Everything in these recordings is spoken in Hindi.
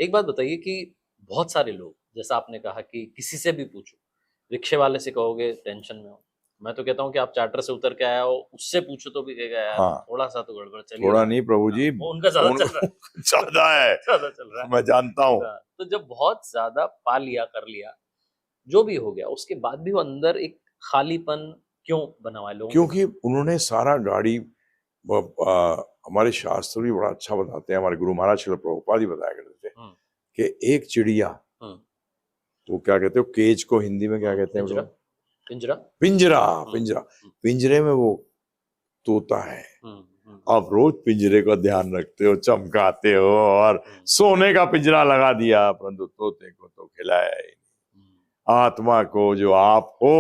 एक बात बताइए कि बहुत सारे लोग, जैसा आपने कहा कि किसी से भी पूछो, रिक्शे वाले से कहोगे टेंशन में हो, मैं तो कहता हूँ कि आप चार्टर से उतर के आया हो, उससे पूछो तो भी कहेगा यार हाँ, थोड़ा-सा तो गड़बड़ चल ही थोड़ा रहा है। नहीं प्रभु हाँ, जी, वो उनका ज़्यादा चल रहा है। ज्यादा है, ज़्यादा चल रहा है। मैं जानता हूँ। हाँ, तो जब बहुत ज़्यादा पा लिया, कर लिया, जो भी हो गया, उसके बाद भी वो अंदर एक खालीपन क्यों बना हुआ है लोगों के मन क्योंकि में? उन्होंने सारा गाड़ी हमारे शास्त्र भी बड़ा अच्छा बताते हैं, हमारे गुरु महाराज श्रील प्रभुपाद ही बताया करते थे हुँ, कि एक चिड़िया, हुँ, तो क्या कहते हो, केज को हिंदी में क्या कहते हैं पिंजरा, प्रभु? पिंजरा? पिंजरा। हुँ, पिंजरा, हुँ, पिंजरे में वो तोता है। हुँ, हुँ, आप रोज पिंजरे का ध्यान रखते हो, चमकाते हो और हुँ, सोने का पिंजरा लगा दिया, परंतु तोते को तो खिलाया ही हुँ, नहीं। आत्मा को जो आप हो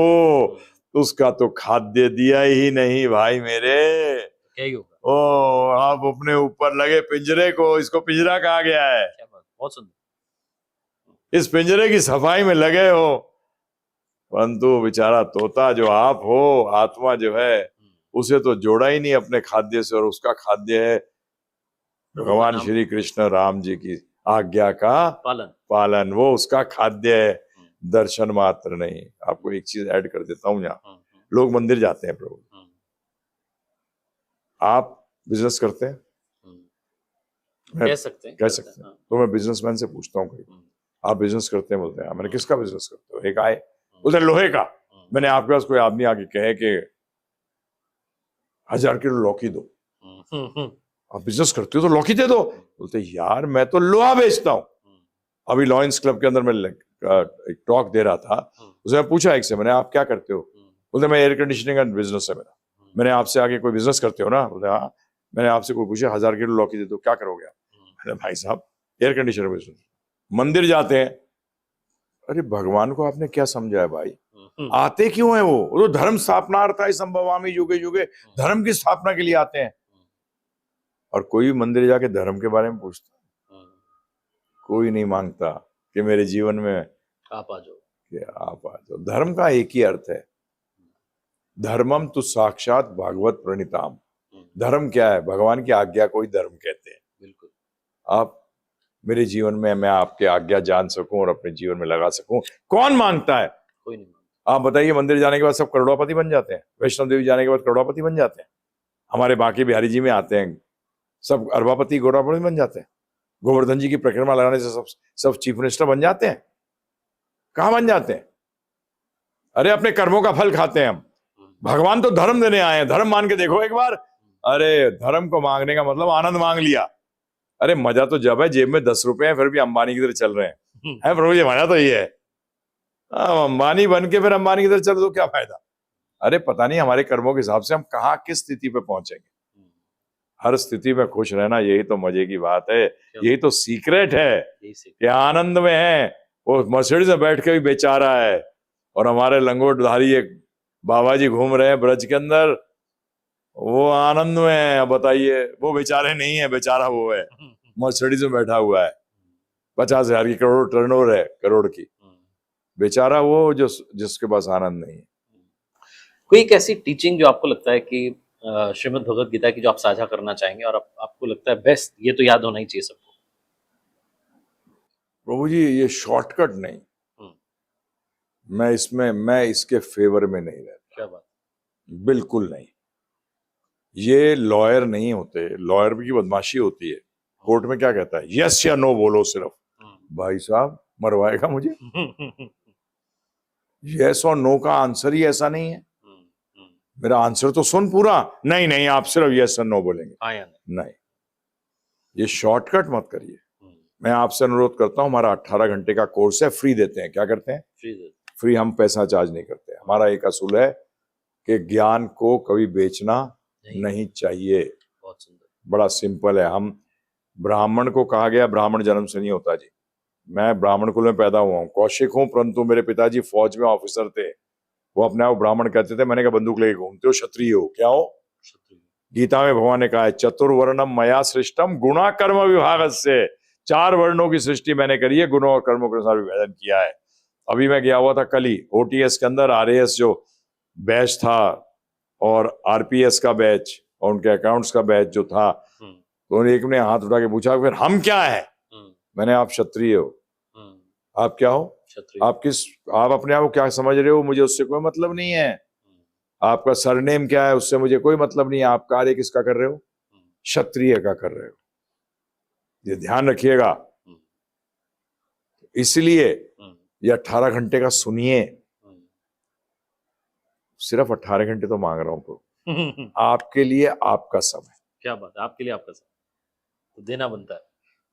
हुँ, उसका तो खाद्य दिया ही नहीं भाई मेरे। तो क्या ही होगा? ओ, आप अपने ऊपर लगे पिंजरे को, इसको पिंजरा कहा गया है। क्या बात! बहुत सुंदर। इस पिंजरे की सफाई में लगे हो, परंतु बेचारा तोता जो आप हो, आत्मा जो है, हुँ, उसे तो जोड़ा ही नहीं अपने खाद्य से, और उसका खाद्य है प्रभु का भगवान नाम श्री कृष्ण राम जी की आज्ञा का पालन। पालन। वो उसका खाद्य है, हुँ, दर्शन मात्र नहीं। आपको एक चीज ऐड कर देता हूं, यहाँ हुँ, हुँ, लोग मंदिर जाते हैं प्रभु, हुँ, आप बिजनेस करते हैं? हुँ, मैं कह सकते हैं, कह करते हैं, सकते हैं, हाँ। तो मैं बिजनेसमैन से पूछता हूँ कहीं, हुँ, आप बिजनेस करते हैं? बोलते हैं "हाँ।" मैंने हुँ, किसका बिजनेस करते हो? एक आए, हुँ, उसे लोहे का। हुँ, मैंने आपके पास कोई आदमी आके कहे कि 1000 किलो लौकी दो, हुँ, हुँ, हुँ, आप बिजनेस करते हो तो लौकी दे दो। हुँ, बोलते यार मैं तो लोहा बेचता हूँ। हुँ, अभी लॉयंस क्लब के अंदर मैं एक टॉक दे रहा था, हुँ, उसे मैं पूछा एक से, मैंने आप क्या करते हो? हुँ, बोलते मैं एयर कंडीशनिंग का बिजनेस है मेरा। हुँ, मैंने आपसे आगे कोई बिजनेस करते हो ना? बोलते हाँ। मैंने आपसे कोई पूछा 1000 किलो लौकी दे दो, क्या करोगे आप? हुँ, मैंने भाई साहब एयर कंडीशनर बिजनेस। मंदिर जाते हैं, अरे भगवान को आपने क्या समझा है भाई? हुँ, हुँ, आते क्यों है वो तो धर्म स्थापनार्थाय संभवामि युगे युगे, हुँ, धर्म की स्थापना के लिए आते हैं। हुँ, और कोई भी मंदिर जाके धर्म के बारे में पूछता? हुँ, कोई नहीं मांगता कि मेरे जीवन में आप आ जाओ। कि आप आ जाओ। धर्म का एक ही अर्थ है, हुँ, धर्मम तो साक्षात भागवत प्रणिताम। हुँ, धर्म क्या है? भगवान की आज्ञा को ही धर्म कहते हैं। बिल्कुल। आप मेरे जीवन में, मैं आपके आज्ञा जान सकूं और अपने जीवन में लगा सकूं, कौन मांगता है? कोई नहीं मानता। आप बताइए, मंदिर जाने के बाद सब करोड़पति बन जाते हैं? वैष्णो देवी जाने के बाद करोड़पति बन जाते हैं? हमारे बांके बिहारी जी में आते हैं, सब अरबापति गौरापति बन जाते हैं? गोवर्धन जी की परिक्रमा लगाने से सब चीफ मिनिस्टर बन जाते हैं? कहाँ बन जाते हैं? अरे अपने कर्मों का फल खाते हैं हम। हुँ, भगवान तो धर्म देने आए हैं, धर्म मान के देखो एक बार। हुँ, अरे धर्म को मांगने का मतलब आनंद मांग लिया। अरे मजा तो जब है जेब में 10 रुपए है फिर भी अंबानी की तरह चल रहे हैं, हुँ, है प्रभु जी, मजा तो ये है। अंबानी बन के फिर अंबानी की तरह चल तो क्या फायदा? अरे पता नहीं हमारे कर्मों के हिसाब से हम कहाँ किस स्थिति पे पहुंचेंगे। हुँ, हर स्थिति में खुश रहना, यही तो मजे की बात है, क्या यही तो सीक्रेट है यही सीख कि आनंद में है। वो मर्सिडीज में बैठ के भी बेचारा है, और हमारे लंगोटधारी एक बाबा जी घूम रहे हैं ब्रज के अंदर, वो आनंद में है। अब बताइए, वो बेचारे नहीं है, बेचारा वो है, हुँ, हुँ, मर्सिडीज में बैठा हुआ है, 50,000 की, करोड़ टर्नओवर है, करोड़ की। हुँ, बेचारा वो जो जिसके पास आनंद नहीं है। हुँ। कोई एक ऐसी टीचिंग जो आपको लगता है कि श्रीमद् भगवत गीता की जो आप साझा करना चाहेंगे और आपको लगता है बेस्ट ये तो याद होना ही चाहिए सबको? प्रभु जी ये शॉर्टकट नहीं, हुँ, मैं इसके फेवर में नहीं रहता, क्या बात! बिल्कुल नहीं। ये लॉयर नहीं होते, लॉयर की बदमाशी होती है। हुँ, कोर्ट में क्या कहता है, यस या नो बोलो सिर्फ। हुँ, भाई साहब मरवाएगा मुझे। हुँ, हुँ, हुँ, हुँ, यस और नो का आंसर ही ऐसा नहीं है। हुँ, हुँ, मेरा आंसर तो सुन पूरा। नहीं नहीं, आप सिर्फ यस और नो बोलेंगे। हाँ या नहीं? नहीं, ये शॉर्टकट मत करिए। हुँ, मैं आपसे अनुरोध करता हूं, हमारा 18 घंटे का कोर्स है, फ्री देते हैं। क्या करते हैं? फ्री दे फ्री, हम पैसा चार्ज नहीं करते। हमारा एक असूल है कि ज्ञान को कभी बेचना नहीं, नहीं चाहिए। बहुत सुंदर। बड़ा सिंपल है। हम ब्राह्मण को कहा गया ब्राह्मण जन्म से नहीं होता जी। मैं ब्राह्मण कुल में पैदा हुआ हूँ, कौशिक हूँ, परंतु मेरे पिताजी फौज में ऑफिसर थे। वो अपने आप ब्राह्मण कहते थे। मैंने कहा बंदूक लेके घूमते हो, क्षत्रिय हो क्या हो? क्षत्रिय। गीता में भगवान ने कहा है चतुर्वर्णम मया सृष्टम गुणा कर्म विभागस्य। 4 वर्णों की सृष्टि मैंने करी है, गुणों और कर्मों के अनुसार विभाजन किया है। अभी मैं गया हुआ था कल ही ओटीएस के अंदर, आरएएस जो बैच था और आरपीएस का बैच और उनके अकाउंट्स का बैच जो था, हुँ, तो एक ने हाथ उठा के पूछा फिर हम क्या है? हुँ, मैंने आप क्षत्रिय हो, आप क्या हो, क्षत्रिय। आप अपने आप को क्या समझ रहे हो, मुझे उससे कोई मतलब नहीं है। आपका सरनेम क्या है उससे मुझे कोई मतलब नहीं है। आप कार्य किसका कर रहे हो, क्षत्रिय का कर रहे हो, ये ध्यान रखिएगा। इसलिए ये 18 घंटे का सुनिए, सिर्फ 18 घंटे तो मांग रहा हूं प्रभु, आपके लिए आपका समय। क्या बात है, आपके लिए आपका समय तो देना बनता है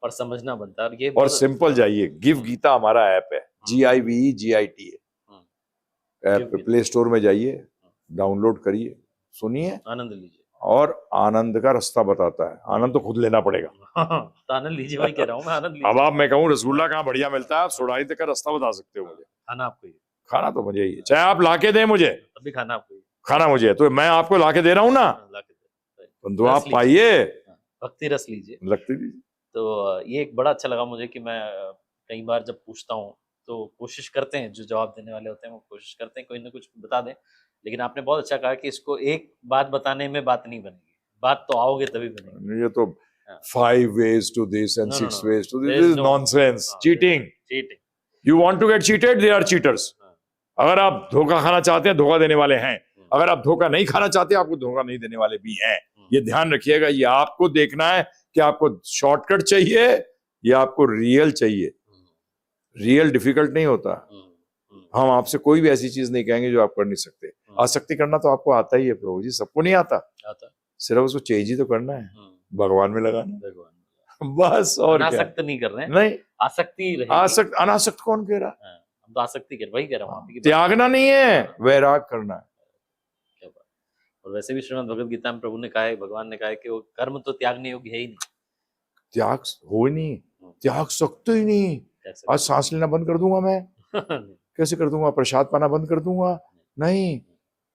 और समझना बनता है। और ये और सिंपल जाइए, गिव गीता हमारा ऐप है, GIVEGITA ऐप गिव पे गीता। प्ले स्टोर में जाइए, डाउनलोड करिए, सुनिए आनंद लीजिए। और आनंद का रास्ता बताता है। आनंद तो खुद लेना पड़ेगा। तो आनंद लीजिए, वही कह रहा हूँ मैं, आनंद अब लीजिए। आप, मैं कहूँ रसगुल्ला कहाँ बढ़िया मिलता है, आप सुराही तक का रास्ता बता सकते हो मुझे। खाना आपको ही, खाना तो मुझे ही है, चाहे आप लाके दें मुझे, अभी खाना आपको ही, खाना मुझे है, तो मैं आपको लाके दे रहा हूँ ना, लाके दे। तो आप रस लीजिए। पाइए, भक्ति रस लीजिए। लगती थी। तो ये एक बड़ा अच्छा लगा मुझे कि मैं कई बार जब पूछता हूँ तो कोशिश करते हैं, जो जवाब देने वाले होते हैं वो कोशिश करते हैं कोई ना कुछ बता दें, लेकिन आपने बहुत अच्छा कहा कि इसको एक बात बताने में बात नहीं बनेगी, बात तो आओगे तभी बनेगी। ये तो 5 ways to this and No, 6 no. ways to this, There this is is no nonsense, cheating. cheating. You want to get cheated, they are cheaters. अगर आप धोखा खाना चाहते हैं, धोखा देने वाले हैं। अगर आप धोखा नहीं खाना चाहते, आपको धोखा नहीं देने वाले भी हैं। ये ध्यान रखिएगा, ये आपको देखना है कि आपको शॉर्टकट चाहिए या आपको रियल चाहिए। रियल डिफिकल्ट नहीं होता। हम आपसे कोई भी ऐसी चीज नहीं कहेंगे जो आप कर नहीं सकते। आसक्ति करना तो आपको आता ही है प्रभु जी, सबको नहीं आता, सिर्फ उसको चेंज ही तो करना है, भगवान में लगाना, भगवान बस। और अनासक्त नहीं कर रहे हैं, नहीं, आसक्ति रहेगी। आसक्त, अनासक्त कौन कह रहा, हम तो आसक्ति कर, वही कह रहा हूँ, त्यागना नहीं है, वैराग करना है। क्या बात। और वैसे भी श्रीमद् भगवद गीता में प्रभु ने कहा है, भगवान ने कहा है कि वो कर्म तो त्यागने योग्य है ही नहीं, त्याग हो ही नहीं, त्याग सकते ही नहीं। आज सांस लेना बंद कर दूंगा मैं, कैसे कर दूंगा, प्रसाद पाना बंद कर दूंगा, नहीं।